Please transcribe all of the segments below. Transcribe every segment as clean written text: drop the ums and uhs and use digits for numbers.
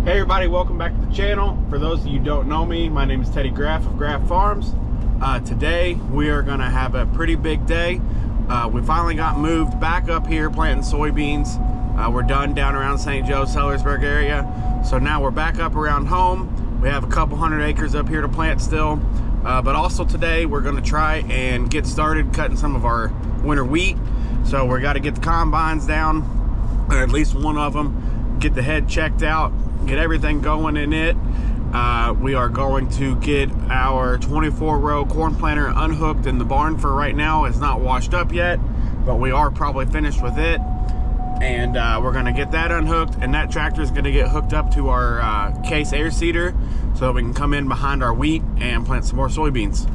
Hey everybody, welcome back to the channel. For those of you who don't know me, my name is Teddy Graff of Graff Farms. Today we are gonna have a pretty big day. We finally got moved back up here planting soybeans. We're done down around St. Joe, Sellersburg area. So now we're back up around home. We have a couple hundred acres up here to plant still. But also today we're gonna try and get started cutting some of our winter wheat. So we gotta get the combines down, or at least one of them, get the head checked out, get everything going in it. We are going to get our 24-row corn planter unhooked in the barn for right now. It's not washed up yet, but we are probably finished with it. And we're gonna get that unhooked, and that tractor is gonna get hooked up to our case air seeder so that we can come in behind our wheat and plant some more soybeans.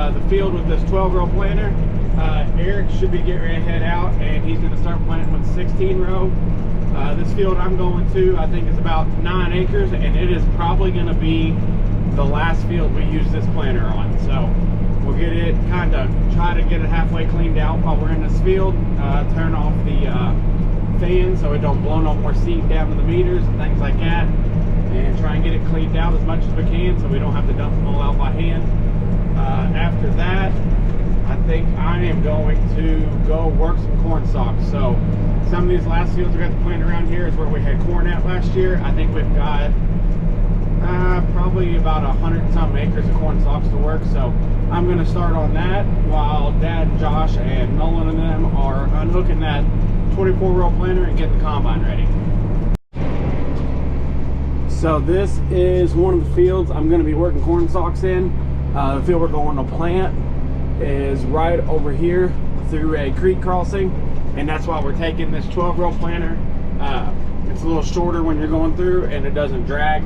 The field with this 12-row planter. Eric should be getting ready to head out, and he's going to start planting with 16-row. This field I'm going to, I think, is about 9 acres, and it is probably going to be the last field we use this planter on. So we'll get it, try to get it halfway cleaned out while we're in this field. Turn off the fan so it don't blow no more seed down to the meters and things like that, and try and get it cleaned out as much as we can so we don't have to dump them all out by hand. After that, I think I am going to go work some corn stalks. So some of these last fields we got to plant around here is where we had corn at last year. I think we've got probably about 100-some acres of corn stalks to work. So I'm going to start on that while Dad and Josh and Nolan and them are unhooking that 24-row planter and getting the combine ready. So this is one of the fields I'm going to be working corn stalks in. The field we're going to plant is right over here through a creek crossing, and that's why we're taking this 12-row planter. It's a little shorter when you're going through, and it doesn't drag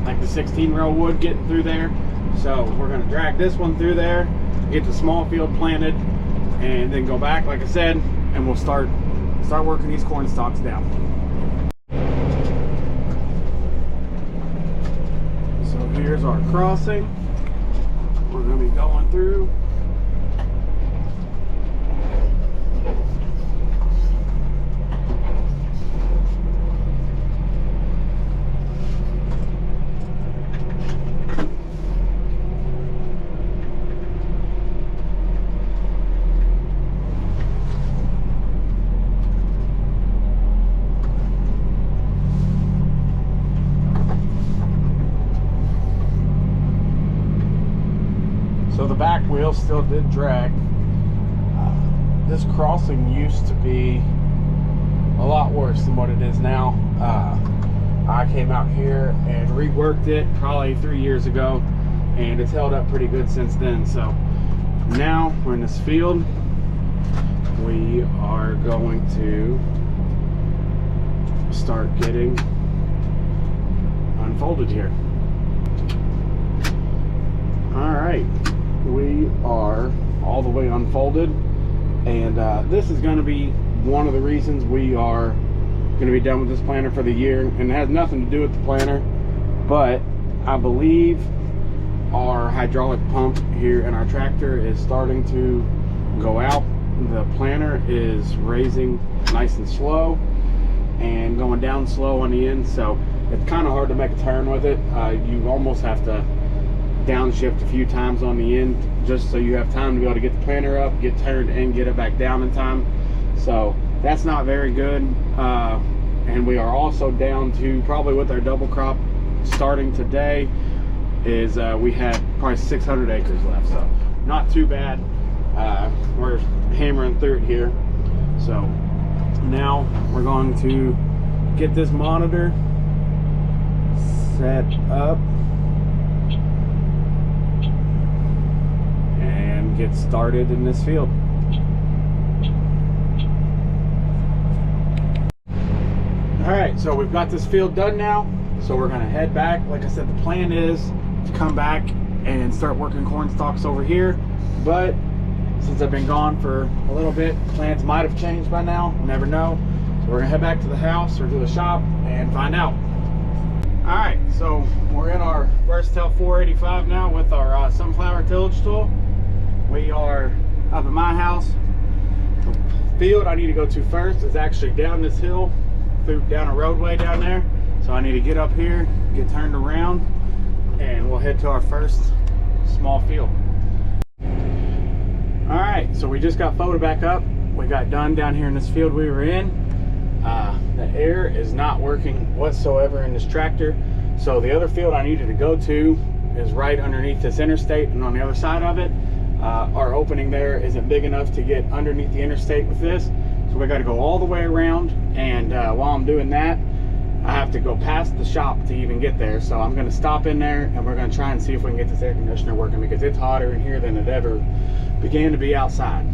like the 16-row would getting through there. So we're going to drag this one through there, get the small field planted, and then go back, like I said, and we'll start working these corn stalks down. So here's our crossing. We're going to be going through. So the back wheel still did drag. This crossing used to be a lot worse than what it is now. I came out here and reworked it probably 3 years ago, and it's held up pretty good since then. So now we're in this field. We are going to start getting unfolded here. All right. We are all the way unfolded, and this is going to be one of the reasons we are going to be done with this planter for the year, and it has nothing to do with the planter, but I believe our hydraulic pump here in our tractor is starting to go out. The planter is raising nice and slow and going down slow on the end, so it's kind of hard to make a turn with it. You almost have to downshift a few times on the end just so you have time to be able to get the planter up, get turned, and get it back down in time. So that's not very good. And we are also down to, probably with our double crop starting today, is we had probably 600 acres left, so not too bad. We're hammering through it here. So now we're going to get this monitor set up and get started in this field. All right, so we've got this field done now, so we're gonna head back. Like I said, the plan is to come back and start working corn stalks over here, but since I've been gone for a little bit, plans might have changed by now, never know. So we're gonna head back to the house or to the shop and find out. All right, so we're in our Versatile 485 now with our sunflower tillage tool. We are up at my house. The field I need to go to first is actually down this hill, down a roadway down there. So I need to get up here, get turned around, and we'll head to our first small field. All right, so we just got photo back up. We got done down here in this field we were in. The air is not working whatsoever in this tractor. So the other field I needed to go to is right underneath this interstate, and on the other side of it, our opening there isn't big enough to get underneath the interstate with this. So we got to go all the way around, and while I'm doing that, I have to go past the shop to even get there. So I'm going to stop in there, and we're going to try and see if we can get this air conditioner working, because it's hotter in here than it ever began to be outside.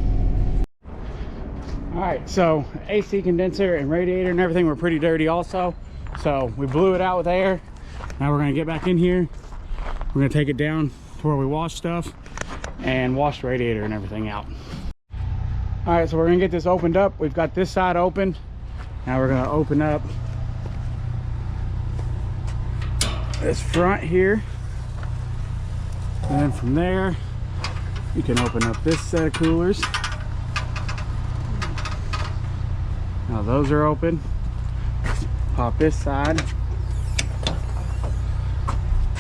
All right, so AC condenser and radiator and everything were pretty dirty also. So we blew it out with air. Now we're going to get back in here. We're going to take it down to where we wash stuff and wash the radiator and everything out. All right, so we're gonna get this opened up. We've got this side open. Now we're gonna open up this front here. And then from there, you can open up this set of coolers. Now those are open. Pop this side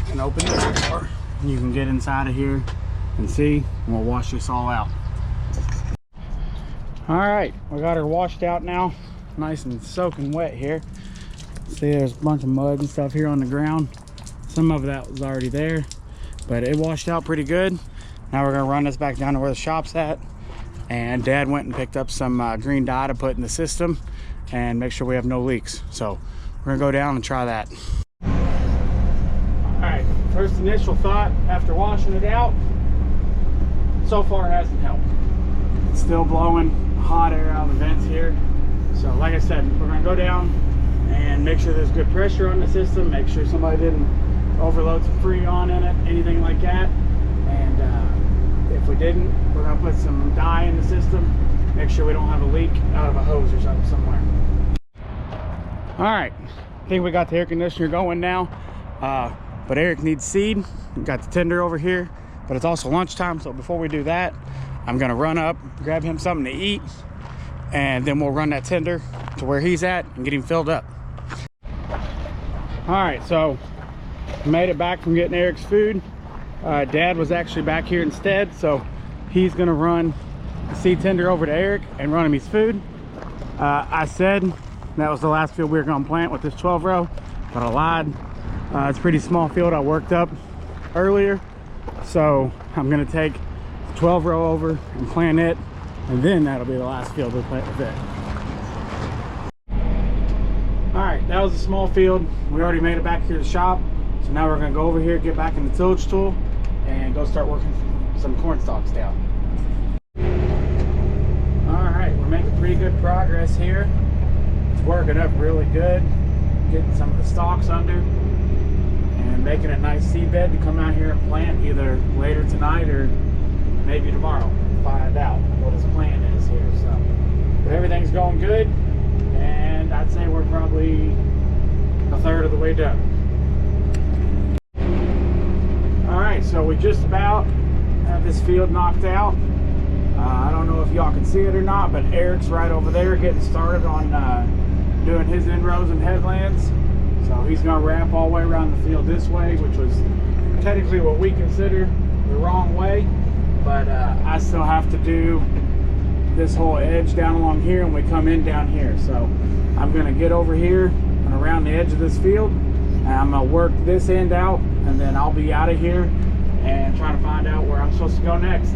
and open this door. You can get inside of here and see, and we'll wash this all out. All right, we got her washed out now, nice and soaking wet here. See, there's a bunch of mud and stuff here on the ground. Some of that was already there, but it washed out pretty good. Now we're gonna run this back down to where the shop's at, and Dad went and picked up some green dye to put in the system and make sure we have no leaks. So we're gonna go down and try that. All right, first initial thought after washing it out, so far it hasn't helped. It's still blowing hot air out of the vents here. So like I said, we're gonna go down and make sure there's good pressure on the system, make sure somebody didn't overload some Freon in it, anything like that. And if we didn't, we're gonna put some dye in the system, make sure we don't have a leak out of a hose or something somewhere. All right, I think we got the air conditioner going now, but Eric needs seed. We got the tender over here, but it's also lunchtime, so before we do that, I'm gonna run up, grab him something to eat, and then we'll run that tender to where he's at and get him filled up. All right, so made it back from getting Eric's food. Dad was actually back here instead, so he's gonna run the seed tender over to Eric and run him his food. I said that was the last field we were gonna plant with this 12 row, but I lied. It's a pretty small field I worked up earlier, so I'm gonna take 12 row over and plant it, and then that'll be the last field we plant with it. All right, that was a small field. We already made it back here to the shop, so now we're gonna go over here, get back in the tillage tool, and go start working some corn stalks down. All right, we're making pretty good progress here. It's working up really good, getting some of the stalks under and making a nice seed bed to come out here and plant either later tonight or maybe tomorrow. Find out what his plan is here. So, but everything's going good, and I'd say we're probably a third of the way done. All right, so we just about have this field knocked out. I don't know if y'all can see it or not, but Eric's right over there getting started on doing his inrows and headlands. So he's gonna wrap all the way around the field this way, which was technically what we consider the wrong way. But I still have to do this whole edge down along here, and we come in down here. So I'm gonna get over here and around the edge of this field, and I'm gonna work this end out, and then I'll be out of here and try to find out where I'm supposed to go next.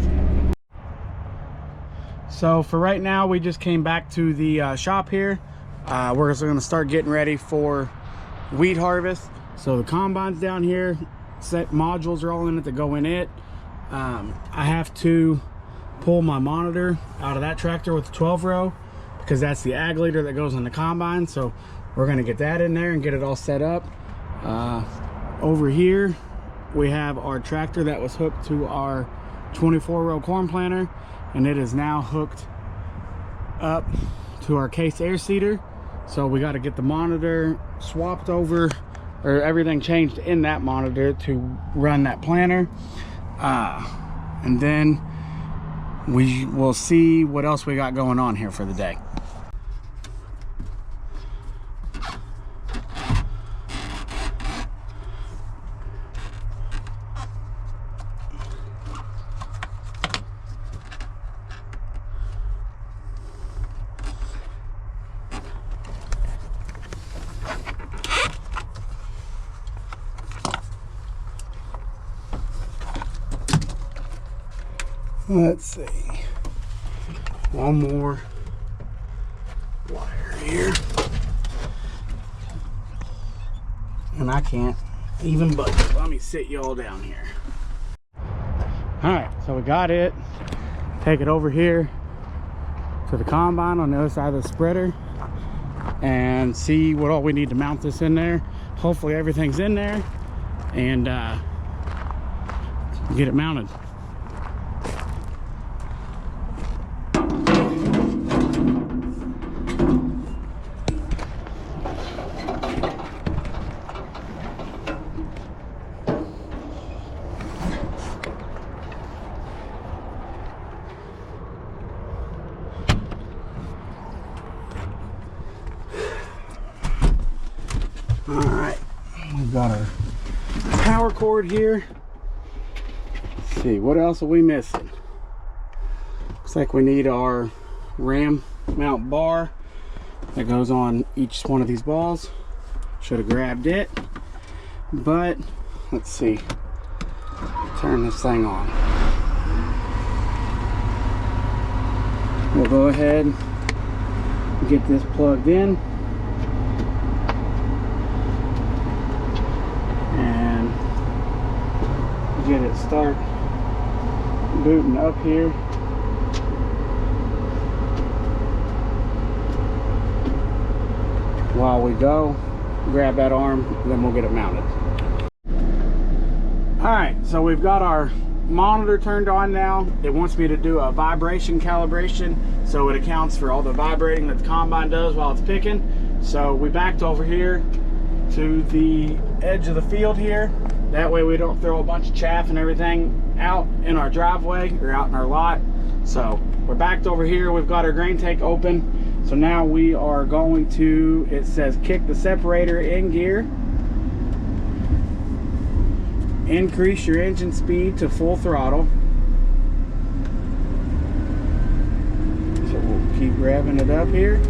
So for right now, we just came back to the shop here. We're gonna start getting ready for wheat harvest. So the combine's down here, set modules are all in it to go in it. I have to pull my monitor out of that tractor with the 12 row, because that's the ag leader that goes in the combine. So we're gonna get that in there and get it all set up. Over here we have our tractor that was hooked to our 24-row corn planter, and it is now hooked up to our case air seeder. So we got to get the monitor swapped over, or everything changed in that monitor to run that planter, and then we will see what else we got going on here for the day. Let's see, one more wire here, and I can't even budge. Let me sit y'all down here. All right, so we got it. Take it over here to the combine on the other side of the spreader and see what all we need to mount this in there. Hopefully everything's in there, and get it mounted. All right, we've got our power cord here. Let's see, what else are we missing? Looks like we need our ram mount bar that goes on each one of these balls. Should have grabbed it, but let's see. Turn this thing on. We'll go ahead and get this plugged in. Get it start booting up here. While we go, grab that arm, then we'll get it mounted. All right, so we've got our monitor turned on now. It wants me to do a vibration calibration, so it accounts for all the vibrating that the combine does while it's picking. So we backed over here to the edge of the field here. That way we don't throw a bunch of chaff and everything out in our driveway or out in our lot. So we're backed over here. We've got our grain tank open. So now we are going to, it says kick the separator in gear. Increase your engine speed to full throttle. So we'll keep revving it up here.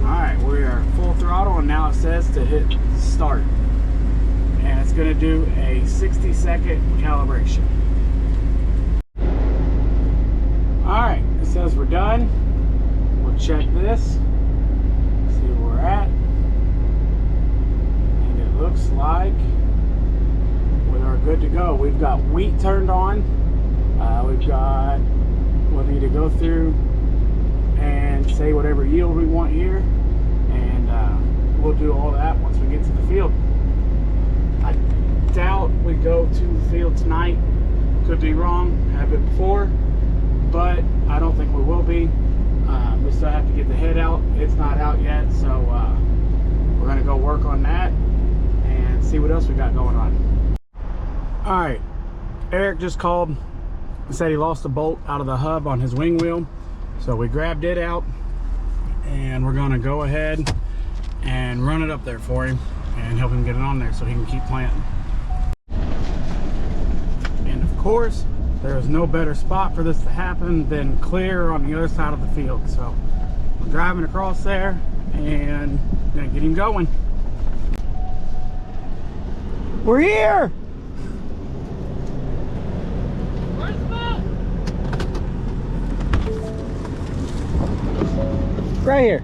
All right, we are full throttle, and now it says to hit start. And it's going to do a 60-second calibration. All right, it says we're done. We'll check this, see where we're at, and it looks like we are good to go. We've got wheat turned on. We'll need to go through and say whatever yield we want here, and we'll do all that once we get to the field. I doubt we go to the field tonight. Could be wrong, have it before, but I don't think we will be. We still have to get the head out. It's not out yet, so we're gonna go work on that and see what else we got going on. All right, Eric just called and said he lost a bolt out of the hub on his wing wheel. So we grabbed it out, and we're gonna go ahead and run it up there for him and help him get it on there so he can keep planting. And of course, there is no better spot for this to happen than clear on the other side of the field. So I'm driving across there and gonna get him going. We're here! Where's the boat? Right here.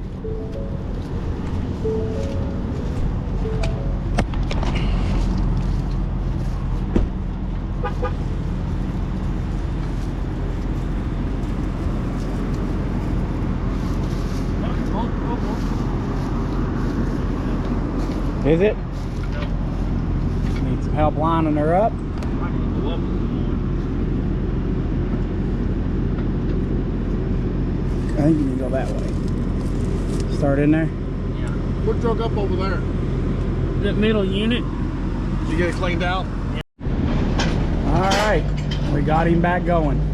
Is it? Need some help lining her up. I can go up some I think you can go that way. Start in there. more. Yeah. What drug up over there? That middle unit. Did you get it cleaned out? All right, we got him back going.